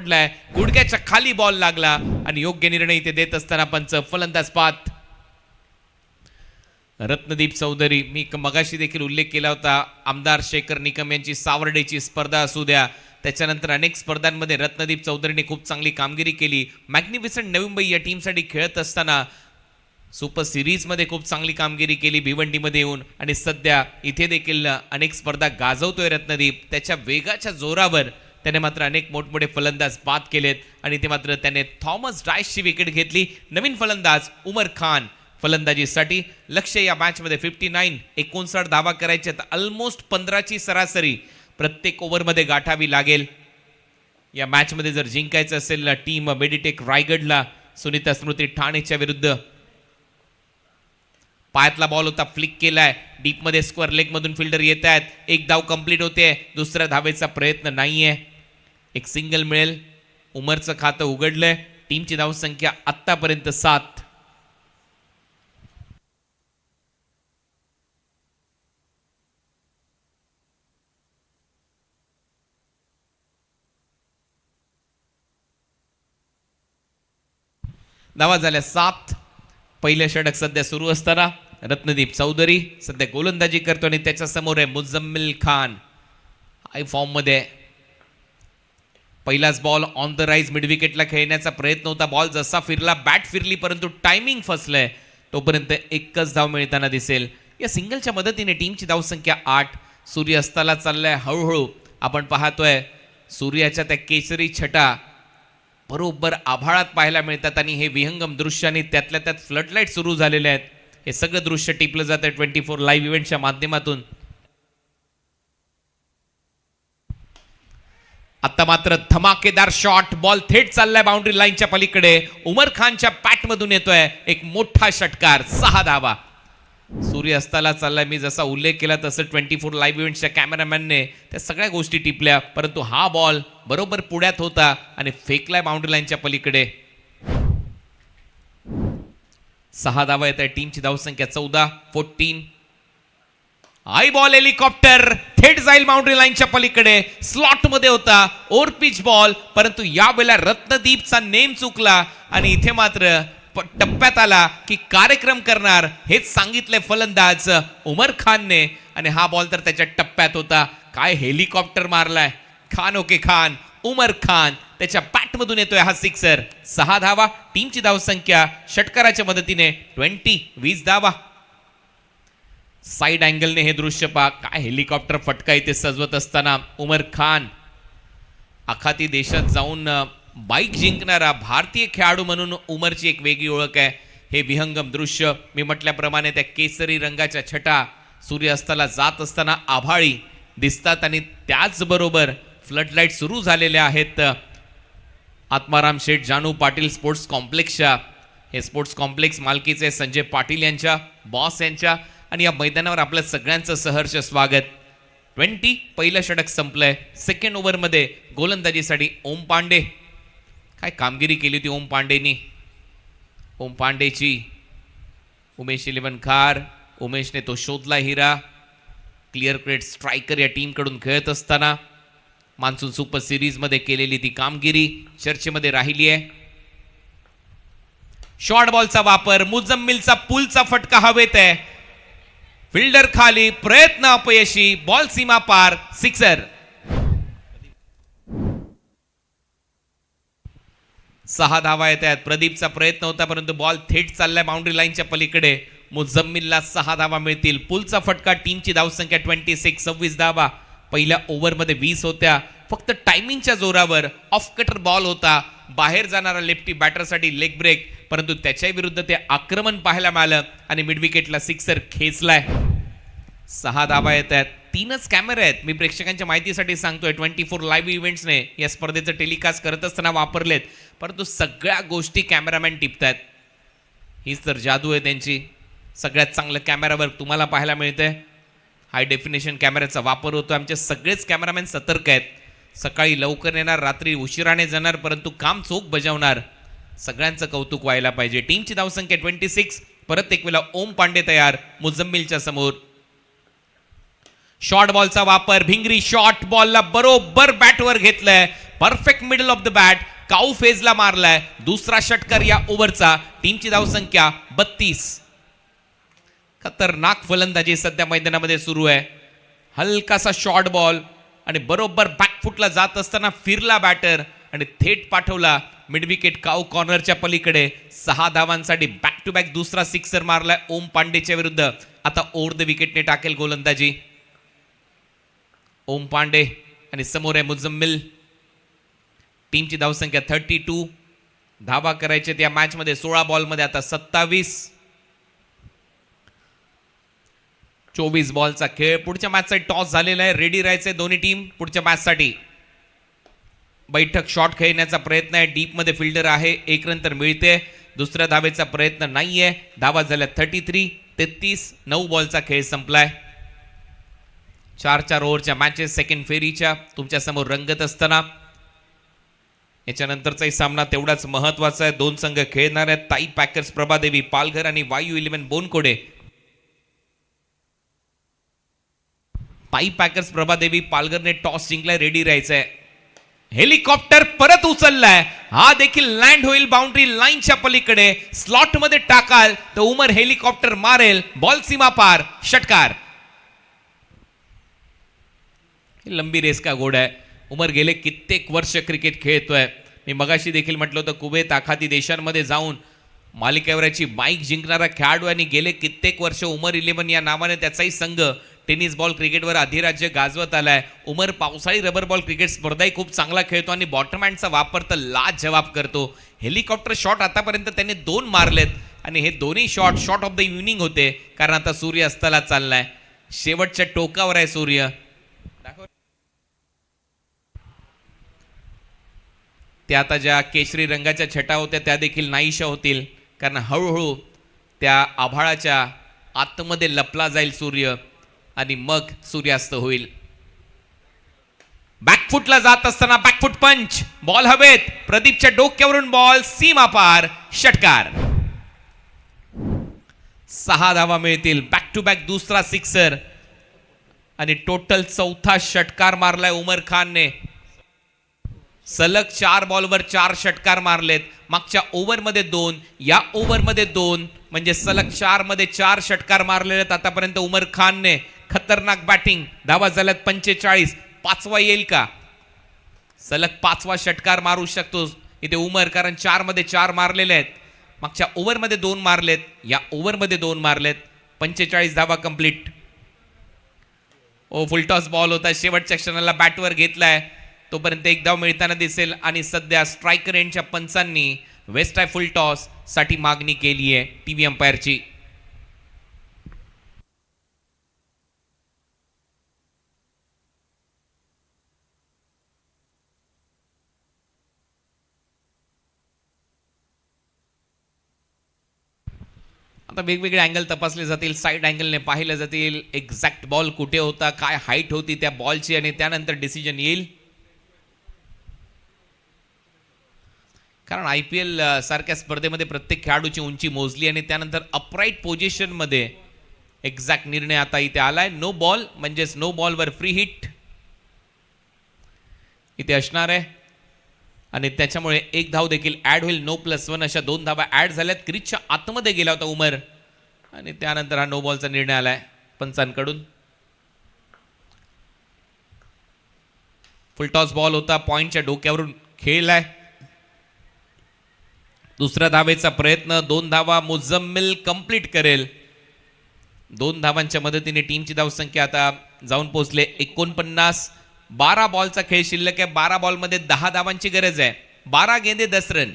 गुडघ्याच्या खाली बॉल लागला आणि योग्य निर्णय इथे देत असताना पंच फलंदाज पात रत्नदीप चौधरी. मी मगाशी देखील उल्लेख केला होता, आमदार शेखर निकम यांची सावर्डेची स्पर्धा असू द्या, त्याच्यानंतर अनेक स्पर्धांमध्ये रत्नदीप चौधरीने खूप चांगली कामगिरी केली. मॅग्निफिसंट नवी मुंबई या टीमसाठी खेळत असताना सुपर सिरीजमध्ये खूप चांगली कामगिरी केली भिवंडीमध्ये येऊन, आणि सध्या इथे देखील अनेक स्पर्धा गाजवतोय रत्नदीप. त्याच्या वेगाच्या जोरावर त्याने मात्र अनेक मोठमोठे फलंदाज बाद केलेत आणि ते मात्र त्याने थॉमस डायसची विकेट घेतली. नवीन फलंदाज उमर खान फलंदाजीसाठी. लक्ष्य या मॅचमध्ये 59 59 धावा करायचे, ऑलमोस्ट 15ची सरासरी प्रत्येक ओव्हरमध्ये गाठावी लागेल. या मॅचमध्ये जर जिंकायचं असेल टीम मेडिटेक रायगडला सुनीता स्मृती ठाणेच्या विरुद्ध. पायातला बॉल होता, फ्लिक केलाय डीपमध्ये, स्क्वेअर लेग मधून फिल्डर येत आहेत. एक धाव कंप्लीट होते, दुसऱ्या धावेचा प्रयत्न नाहीये, एक सिंगल मिळेल. उमरचं खातं उघडलंय. टीमची धावसंख्या आतापर्यंत 7. धावा झाल्या 7. पहिलं षटक सध्या सुरू असताना रत्नदीप चौधरी सध्या गोलंदाजी करतो आणि त्याच्या समोर आहे मुझम्मिल खान, हाय फॉर्म मध्ये. पहिलाच ball on the rise mid विकेटला खेळण्याचा प्रयत्न होता. बॉल जसा फिरला, बॅट फिरली, परंतु टायमिंग फसलंय. तोपर्यंत एकच धाव मिळताना दिसेल. या सिंगलच्या मदतीने टीमची धावसंख्या 8. सूर्य अस्ताला चाललाय हळूहळू. आपण पाहतोय सूर्याच्या त्या केसरी छटा बरोबर आभाळात पाहायला मिळतात आणि हे विहंगम दृश्य आणि त्यातल्या त्यात फ्लडलाईट सुरू झालेले आहेत. हे सगळं दृश्य टिपलं जात आहे 24 लाईव्ह इव्हेंटच्या माध्यमातून. आता मात्र धमाकेदार शॉट, बॉल थेट चाललाय बाउंड्री लाईनच्या पलीकडे. उमर खानच्या पॅट मधून येतोय एक मोठा षटकार, 6 धावा. सूर्य अस्ताला चाललाय. मी जसा उल्लेख केला तसं 24 लाईव्ह इव्हेंटच्या कॅमेरामॅनने त्या सगळ्या गोष्टी टिपल्या, परंतु हा बॉल बरोबर पुढ्यात होता आणि फेकलाय बाउंड्री लाईनच्या पलीकडे. 6 धावा येत आहे. टीमची धावसंख्या 14. आई बॉल हेलिकॉप्टर थेट जाईल बाउंड्री लाईनच्या पलीकडे. स्लॉट मध्ये होता, ओव्हर पिच बॉल, परंतु यावेळेला रत्नदीपचा नेम चुकला आणि इथे मात्र टप्प्यात आला की कार्यक्रम करणार हेच सांगितलंय फलंदाज उमर खानने, आणि हा बॉल तर त्याच्या टप्प्यात होता. काय हेलिकॉप्टर मारलाय खान. ओके खान, उमर खान त्याच्या बॅटमधून येतोय हा सिक्सर. 6 धावा. टीमची धावसंख्या षटकाराच्या मदतीने 20 धावा. साइड अँगलने हे दृश्य पहा. काय हेलिकॉप्टर फटका इथे सजवत असताना उमर खान. आखाती देशात जाऊन बाईक जिंकणारा भारतीय खेळाडू म्हणून उमरची एक वेगळी ओळख आहे. हे विहंगम दृश्य मी म्हटल्याप्रमाणे त्या केसरी रंगाच्या छटा सूर्यास्ताला जात असताना आभाळी दिसतात आणि त्याचबरोबर फ्लडलाईट सुरू झालेल्या आहेत आत्माराम शेठ जानू पाटील स्पोर्ट्स कॉम्प्लेक्सच्या. हे स्पोर्ट्स कॉम्प्लेक्स मालकीचे संजय पाटील यांच्या, बॉस यांच्या, आणि या मैदानावर आपल्या सगळ्यांचं सहर्ष स्वागत. 20 पहिलं षटक संपलंय. सेकंड ओव्हरमध्ये गोलंदाजीसाठी ओम पांडे. काय कामगिरी केली होती ओम पांडेनी. ओम पांडेची उमेश इलेवनकार. उमेशने तो शोधला हिरा. क्लिअर क्रेट स्ट्रायकर या टीमकडून खेळत असताना मान्सून सुपर सिरीज मध्ये केलेली ती कामगिरी चर्चेमध्ये राहिली आहे. शॉर्ट बॉलचा वापर, मुझम्मिलचा पुलचा फटका हवेत आहे, फिल्डर खाली, प्रयत्न अपयशी, बॉल सीमा पार, सिक्सर. 6 धावा येत आहेत. प्रदीपचा प्रयत्न होता परंतु बॉल थेट चाललाय बाउंड्री लाईनच्या पलीकडे. मुझम्मिलला 6 धावा मिळतील. पुलचा फटका. टीमची धावसंख्या 26 धावा. पहिल्या ओव्हरमध्ये 20 होत्या. फक्त टायमिंगच्या जोरावर ऑफ कटर बॉल होता, बाहेर जाणारा लेफ्टी बॅटरसाठी लेग ब्रेक, परंतु त्याच्या विरुद्ध ते आक्रमण पाहायला मिळालं आणि मिड विकेटला सिक्सर खेचलाय. 6 धावा येत आहेत. 3च कॅमेरे आहेत. मी प्रेक्षकांच्या माहितीसाठी सांगतोय, 24 लाईव्ह इव्हेंट्सने या स्पर्धेचं टेलिकास्ट करत असताना वापरलेत, परंतु सगळ्या गोष्टी कॅमेरामॅन टिपतायत. हीच तर जादू आहे त्यांची. सगळ्यात चांगलं कॅमेरावर तुम्हाला पाहायला मिळतंय. हाय डेफिनेशन कॅमेऱ्याचा वापर होतो. आमचे सगळेच कॅमेरामॅन सतर्क आहेत. सकाळी लवकर येणार, रात्री उशिराने जाणार, परंतु काम चोख बजावणार. सगळ्यांचं कौतुक व्हायला पाहिजे. टीमची धावसंख्या 26. परत एक वेळा ओम पांडे तयार मुझम्मिलच्या समोर. शॉर्ट बॉलचा वापर, भिंगरी शॉर्ट बॉलला बरोबर बॅटवर घेतलाय, perfect middle of the bat, cow फेजला मारलाय दुसरा षटकार या ओव्हरचा. टीमची धावसंख्या 32. खतरनाक फलंदाजी सध्या मैदानामध्ये सुरू आहे. हलकासा शॉर्ट बॉल आणि बरोबर बॅकफुटला जात असताना फिरला बॅटर आणि थेट पाठवला मिड विकेट काऊ कॉर्नरच्या पलीकडे. 6 धावांसाठी बॅक टू बॅक दुसरा सिक्सर मारलाय ओम पांडेच्या विरुद्ध. आता ओव्हर द विकेटने टाकेल गोलंदाजी ओम पांडे आणि समोर आहे मुझम्मिल. टीमची धावसंख्या 32. धावा करायचे या मॅच मध्ये 16 बॉलमध्ये आता 27. 24 बॉलचा खेळ. पुढच्या मॅचचा टॉस झालेला आहे. रेडी राहायचंय दोन्ही टीम पुढच्या मॅचसाठी. बैठक शॉट खेळण्याचा प्रयत्न आहे. डीप मध्ये फिल्डर आहे. 1 रन तर मिळते. दुसऱ्या धावेचा प्रयत्न नाहीये. धावा झाल्या 33. 33. 9 बॉलचा खेळ संपलाय. 4 ओव्हरच्या मॅचेस सेकंड फेरीच्या तुमच्या समोर रंगत असताना याच्यानंतरचाही सामना तेवढाच महत्वाचा आहे. 2 संघ खेळणार आहेत. ताई पॅकर्स प्रभादेवी पालघर आणि वायू 11 बोनकोडे. ताई पॅकर्स प्रभादेवी पालघरने टॉस जिंकलाय. रेडी राहायचंय. हेलिकॉप्टर परत उचललाय. हा देखील लँड होईल बाउंड्री लाईनच्या पलीकडे. स्लॉट मध्ये टाकाल तर उमर हेलिकॉप्टर मारेल. बॉल सीमा पार. षटकार. लंबी रेस का घोडा आहे. उमर गेले कित्येक वर्ष क्रिकेट खेळतोय. मी मगाशी देखील म्हटलं होतं कुवेत आखाती देशांमध्ये जाऊन मालिकेवरची बाईक जिंकणारा खेळाडू आणि गेले कित्येक वर्ष उमर 11 या नावाने त्याचाही संघ टेनिस बॉल क्रिकेटवर अधिराज्य गाजवत आलाय. उमर पावसाळी रबर बॉल क्रिकेट स्पर्धाही खूप चांगला खेळतो आणि बॉटम हँडचा वापर तर लाजवाब करतो. हेलिकॉप्टर शॉट आतापर्यंत त्याने 2 मारलेत आणि हे दोन्ही शॉट ऑफ द इव्हिनिंग होते कारण आता सूर्य अस्ताला चाललाय. शेवटच्या टोकावर आहे सूर्य. त्या आता ज्या केशरी रंगाच्या छटा होत्या त्या देखील नाहीशा होतील कारण हळूहळू त्या आभाळाच्या आतमध्ये लपला जाईल सूर्य आणि मग सूर्यास्त होईल. बॅकफुटला जात असताना बॅकफुट पंच. बॉल हवेत. प्रदीपच्या डोक्यावरून बॉल सीमा पार. षटकार. 6 धावा मिळतील. बॅक टू बॅक दुसरा सिक्सर आणि टोटल 4था षटकार मारलाय उमर खानने. सलग 4 बॉलवर 4 षटकार मारलेत. मागच्या ओव्हरमध्ये 2, या ओव्हरमध्ये 2, म्हणजे सलग 4 मध्ये 4 षटकार मारलेले आहेत आतापर्यंत उमर खानने. खतरनाक बॅटिंग. धावा झाल्यात 45. 5वा येईल का? सलग 5वा षटकार मारू शकतो इथे उमर कारण 4 मध्ये 4 मारलेले आहेत. मागच्या ओव्हरमध्ये 2 मारलेत. या ओव्हरमध्ये 2 मारलेत. 45 धावा कंप्लीट. फुलटॉस बॉल होता. शेवटच्या क्षणाला बॅटवर घेतलाय. तोपर्यंत 1 धाव मिळताना दिसेल आणि सध्या स्ट्रायकर एंडच्या पंचांनी वेस्ट आय फुल टॉस साठी मागणी केली आहे टीव्ही अंपायरची. आता वेगवेगळे अँगल तपासले जातील. साईड अँगलने पाहिले जातील. एक्झॅक्ट बॉल कुठे होता, काय हाईट होती त्या बॉलची आणि त्यानंतर डिसिजन येईल. कारण IPL सारख्या स्पर्धेमध्ये प्रत्येक खेळाडूची उंची मोजली आणि त्यानंतर अपराईट पोझिशन मध्ये एक्झॅक्ट निर्णय आता इथे आलाय. नो बॉल म्हणजेच नो बॉलवर फ्री हिट इथे असणार आहे आणि त्याच्यामुळे 1 धाव देखील ऍड होईल. नो +1 अशा 2 धावा ऍड झाल्यात. क्रिजच्या आतमध्ये गेला होता उमर आणि त्यानंतर हा नो बॉलचा निर्णय आलाय पंचांकडून. फुलटॉस बॉल होता. पॉइंटच्या डोक्यावरून खेळलाय. दुसऱ्या धावेचा प्रयत्न. 2 धावा मुझम्मिल कंप्लीट करेल. 2 धावांच्या मदतीने टीमची धावसंख्या आता जाऊन पोहोचले 49. 12 बॉलचा खेळ शिल्लक आहे. 12 बॉलमध्ये 10 धावांची गरज आहे. 12 गेंदे 10 रन.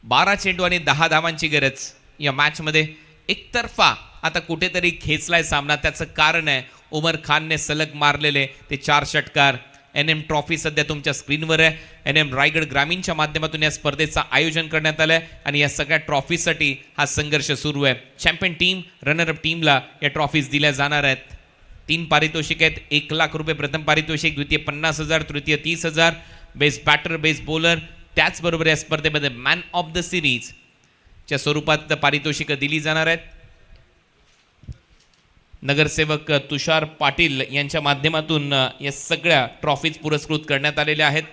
12 चेंडू आणि 10 धावांची गरज या मॅच मध्ये. एकतर्फा आता कुठेतरी खेचलाय सामना. त्याचं कारण आहे उमर खानने सलग मारलेले ते 4 षटकार. NM ट्रॉफी सध्या तुमच्या स्क्रीनवर आहे. NM रायगड ग्रामीणच्या माध्यमातून या स्पर्धेचं आयोजन करण्यात आलंय आणि या सगळ्या ट्रॉफीसाठी हा संघर्ष सुरू आहे. चॅम्पियन टीम, रनर अप टीमला या ट्रॉफीज दिल्या जाणार आहेत. 3 पारितोषिक आहेत. 1 लाख रुपये प्रथम पारितोषिक, द्वितीय 50,000, तृतीय 30,000. बेस्ट बॅटर, बेस्ट बॉलर, त्याचबरोबर या स्पर्धेमध्ये मॅन ऑफ द सिरीज च्या स्वरूपात पारितोषिक दिली जाणार आहेत. नगरसेवक तुषार पाटील यांच्या माध्यमातून या सगळ्या ट्रॉफीज पुरस्कृत करण्यात आलेल्या आहेत,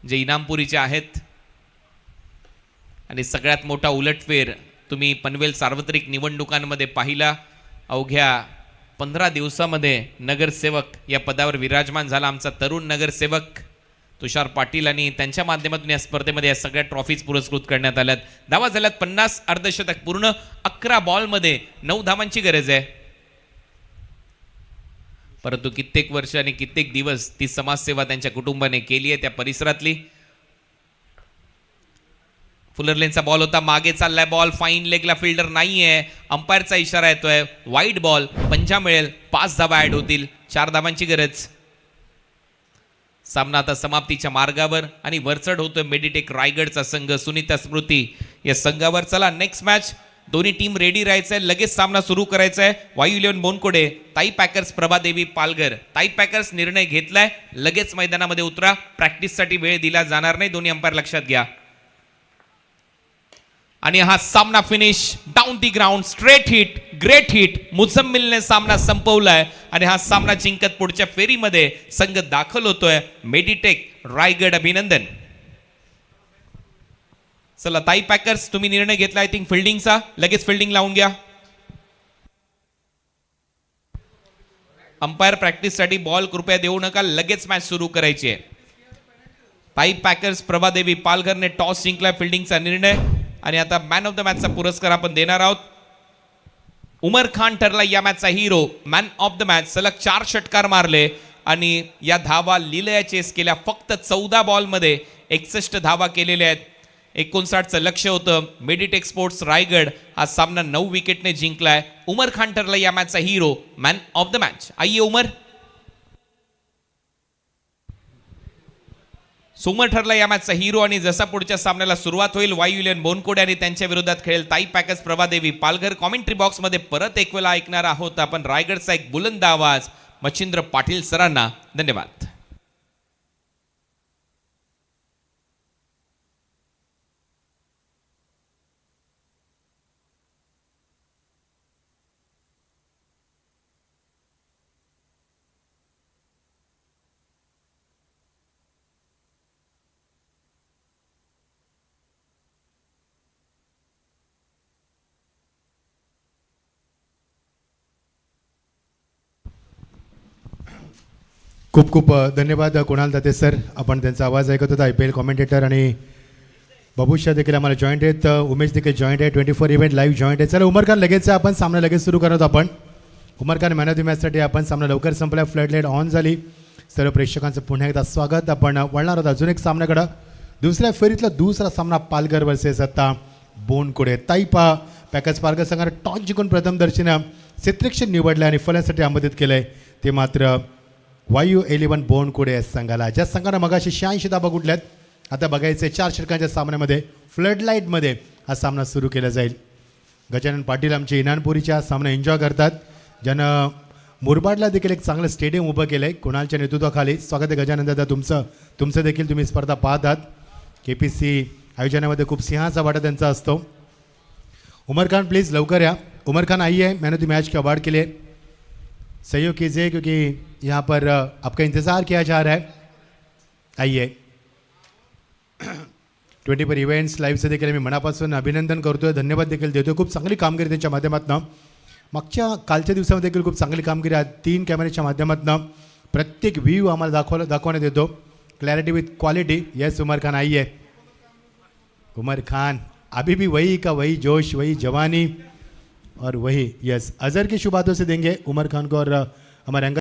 जे इनामपुरीचे आहेत. आणि सगळ्यात मोठा उलटफेर तुम्ही पनवेल सार्वत्रिक निवडणुकांमध्ये पाहिला. अवघ्या 15 दिवसामध्ये नगरसेवक या पदावर विराजमान झाला आमचा तरुण नगरसेवक तुषार पाटील, आणि त्यांच्या माध्यमातून या स्पर्धेमध्ये या सगळ्या ट्रॉफीज पुरस्कृत करण्यात आल्यात. धावा झाल्यात 50, अर्धशतक पूर्ण, 11 बॉलमध्ये 9 धावांची गरज आहे. परंतु कित्येक वर्ष आणि कित्येक दिवस ती समाजसेवा त्यांच्या कुटुंबाने केली आहे त्या परिसरातली. फुलरलेनचा बॉल होता, मागे चाललाय बॉल, फाईन लेगला फिल्डर नाहीये, अंपायरचा इशारा येतोय, वाईट बॉल, पंजा मिळेल, 5 धावा ऍड होतील, 4 धावांची गरज. सामना आता समाप्तीच्या मार्गावर आणि वरचढ होतोय मेडिटेक रायगडचा संघ सुनीता स्मृती या संघावर. चला नेक्स्ट मॅच, दोन्ही टीम रेडी राहायचंय, लगेच सामना सुरू करायचा आहे. वायू इलेव्हन बोनकोडे, ताई पॅकर्स प्रभादेवी पालघर. ताई पॅकर्स निर्णय घेतलाय, लगेच मैदानामध्ये उतरा, प्रॅक्टिससाठी वेळ दिला जाणार नाही, दोन्ही अंपायर लक्षात घ्या. आणि हा सामना finish down the ground, straight hit, great hit, मुझम्मिलने सामना संपवलाय आणि हा सामना जिंकत पुढच्या फेरीमध्ये संघ दाखल होतोय मेडिटेक रायगड. अभिनंदन. चला ताई पॅकर्स, तुम्ही निर्णय घेतला आय थिंक फिल्डिंगचा, लगेच फिल्डिंग लावून घ्या. अंपायर प्रॅक्टिससाठी बॉल कृपया देऊ नका, लगेच मॅच सुरू करायची आहे. ताई पॅकर्स प्रभादेवी पालघरने टॉस जिंकला, फिल्डिंगचा निर्णय. आणि आता मॅन ऑफ द मॅचचा पुरस्कार आपण देणार आहोत. उमर खान ठरला या मॅचचा hero, man of the match. सलग 4 षटकार मारले आणि या धावा लिलया चेस केल्या. फक्त 14 बॉलमध्ये 61 धावा केलेल्या आहेत. 59चं लक्ष्य होतं. मेडिटेक स्पोर्ट्स रायगड हा सामना 9 विकेटने जिंकलाय. उमर खान ठरला या मॅचचा hero, man of the match. आइए उमर. सुमर ठरला या मॅचचा हिरो. आणि जसा पुढच्या सामन्याला सुरुवात होईल, वायू इलेव्हन बोनकोडे आणि त्यांच्या विरोधात खेळेल ताई पॅकर्स प्रभादेवी पालघर. कॉमेंट्री बॉक्समध्ये परत एक वेळा ऐकणार आहोत आपण रायगडचा एक बुलंद आवाज मच्छिंद्र पाटील सरांना. धन्यवाद. खूप खूप धन्यवाद कुणाल दाते सर. आपण त्यांचा आवाज ऐकत होता. IPL कॉमेंटेटर आणि बाबूशा देखील आम्हाला जॉईंट आहेत, उमेश देखील जॉईंट आहे, 24 इव्हेंट लाईव्ह जॉईंट आहे. चला उमर खान लगेच आपण सामना लगेच सुरू करत आपण. Umar Khan man of the मॅचसाठी आपण सामना लवकर संपला, फ्लड लाईट ऑन झाली. सर्व प्रेक्षकांचं पुन्हा एकदा स्वागत. आपण वळणार आहोत अजून एक सामन्याकडं. दुसऱ्या फेरीतला दुसरा सामना पालघर वर्सेस आता बोनकोडे. ताई पॅकर्स पालघर संघाने टॉस जिंकून प्रथम दर्शना क्षेत्ररक्षण निवडले आणि फलंदाजीसाठी आमंत्रित केलंय. ते मात्र वायू इलेव्हन बोनकोडे या संघाला, ज्या संघानं मगाशी 86 धाबा गुंतल्यात. आता बघायचे 4 षटकांच्या सामन्यामध्ये फ्लड लाईटमध्ये हा सामना सुरू केला जाईल. गजानन पाटील आमचे इनानपुरीच्या सामना एन्जॉय करतात, ज्यानं मुरबाडला देखील एक चांगलं स्टेडियम उभं केलं आहे कुणालच्या नेतृत्वाखाली. स्वागत आहे गजानन दादा तुमचं देखील. तुम्ही स्पर्धा पाहत आहात. KPC आयोजनामध्ये खूप सिंहाचा वाटा त्यांचा असतो. उमर खान प्लीज़ लवकर या. उमर खान आइए, मैंने द मैच के अवार्ड के लिए सहयोग कीजिए क्योंकि यहाँ पर आपका इंतज़ार किया जा रहा है. आइए. 24 इव्हेंट्स लाईव्हचं देखील मी मनापासून अभिनंदन करतोय, धन्यवाद देखील देतोय. खूप चांगली कामगिरी त्यांच्या माध्यमातून. मागच्या कालच्या दिवसामध्ये देखील खूप चांगली कामगिरी आहे. 3 कॅमेऱ्याच्या माध्यमातून प्रत्येक व्ह्यू आम्हाला दाखवण्यात येतो. Clarity with quality. Yes Umar Khan आइए. उमर खान अभी भी वही का वही जोश, वही जवानी और वही यस अजहर की शुभ बातों से देंगे उमर खान को. और हमारे